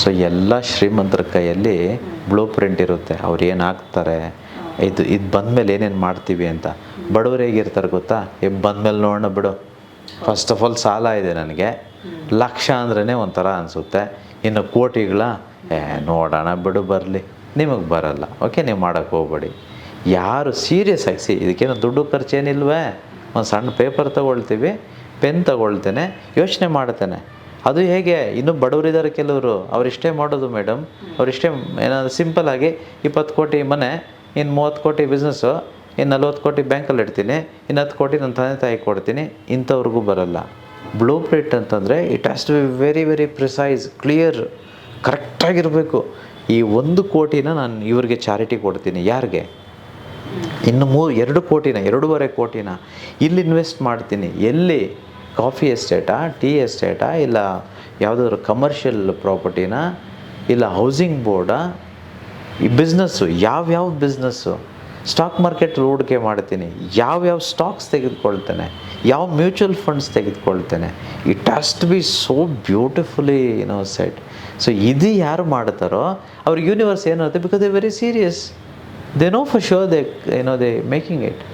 So ಎಲ್ಲ ಶ್ರೀಮಂತರ ಕೈಯಲ್ಲಿ ಬ್ಲೂ ಪ್ರಿಂಟ್ ಇರುತ್ತೆ, ಅವ್ರು ಏನು ಹಾಕ್ತಾರೆ, ಇದು ಬಂದಮೇಲೆ ಏನೇನು ಮಾಡ್ತೀವಿ ಅಂತ. ಬಡವ್ರು ಹೇಗಿರ್ತಾರೆ ಗೊತ್ತಾ, ಬಂದಮೇಲೆ ನೋಡೋಣ ಬಿಡು, ಫಸ್ಟ್ ಆಫ್ ಆಲ್ ಸಾಲ ಇದೆ ನನಗೆ, ಲಕ್ಷ ಅಂದ್ರೇ ಒಂಥರ ಅನಿಸುತ್ತೆ, ಇನ್ನು ಕೋಟಿಗಳ ನೋಡೋಣ ಬಿಡು ಬರಲಿ, ನಿಮಗೆ ಬರಲ್ಲ, ಓಕೆ ನೀವು ಮಾಡೋಕ್ಕೆ ಹೋಗ್ಬೇಡಿ. ಯಾರು ಸೀರಿಯಸ್ ಆಗಿ ಇದಕ್ಕೇನು ದುಡ್ಡು ಖರ್ಚೇನಿಲ್ವೇ, ಒಂದು ಸಣ್ಣ ಪೇಪರ್ ತೊಗೊಳ್ತೀವಿ, ಪೆನ್ ತೊಗೊಳ್ತೇನೆ, ಯೋಚನೆ ಮಾಡ್ತೇನೆ. ಅದು ಹೇಗೆ, ಇನ್ನೂ ಬಡವರಿದ್ದಾರೆ ಕೆಲವರು, ಅವರಿಷ್ಟೇ ಮಾಡೋದು ಮೇಡಮ್, ಅವರಿಷ್ಟೇ ಏನಾದರೂ ಸಿಂಪಲ್ಲಾಗಿ 20 ಕೋಟಿ ಮನೆ, ಇನ್ನು 30 ಕೋಟಿ ಬಿಸ್ನೆಸ್ಸು, ಇನ್ನು 40 ಕೋಟಿ ಬ್ಯಾಂಕಲ್ಲಿ ಇಡ್ತೀನಿ, ಇನ್ನು 10 ಕೋಟಿ ನನ್ನ ತಂದೆ ತಾಯಿ ಕೊಡ್ತೀನಿ, ಇಂಥವ್ರಿಗೂ ಬರಲ್ಲ. ಬ್ಲೂ ಪ್ರಿಂಟ್ ಅಂತಂದರೆ it has to be very very precise, clear, ಕರೆಕ್ಟಾಗಿರಬೇಕು. ಈ 1 ಕೋಟಿನ ನಾನು ಇವ್ರಿಗೆ ಚಾರಿಟಿ ಕೊಡ್ತೀನಿ, ಯಾರಿಗೆ, ಇನ್ನು 2 ಕೋಟಿನ, 2.5 ಕೋಟಿನ ಇಲ್ಲಿ ಇನ್ವೆಸ್ಟ್ ಮಾಡ್ತೀನಿ. ಎಲ್ಲಿ, ಕಾಫಿ ಎಸ್ಟೇಟಾ, ಟೀ ಎಸ್ಟೇಟಾ, ಇಲ್ಲ ಯಾವುದಾದ್ರು ಕಮರ್ಷಿಯಲ್ ಪ್ರಾಪರ್ಟಿನ, ಇಲ್ಲ ಹೌಸಿಂಗ್ ಬೋರ್ಡಾ, ಈ ಬಿಸ್ನೆಸ್ಸು, ಯಾವ್ಯಾವ ಬಿಸ್ನೆಸ್ಸು, ಸ್ಟಾಕ್ ಮಾರ್ಕೆಟ್ ಹೂಡಿಕೆ ಮಾಡ್ತೀನಿ, ಯಾವ್ಯಾವ ಸ್ಟಾಕ್ಸ್ ತೆಗೆದುಕೊಳ್ತೇನೆ, ಯಾವ ಮ್ಯೂಚುವಲ್ ಫಂಡ್ಸ್ ತೆಗೆದುಕೊಳ್ತೇನೆ. It has to be so beautifully set. So ಇದು ಯಾರು ಮಾಡ್ತಾರೋ ಅವ್ರ ಯೂನಿವರ್ಸ್ ಏನಿರುತ್ತೆ, because they very serious, they know for sure they they making it.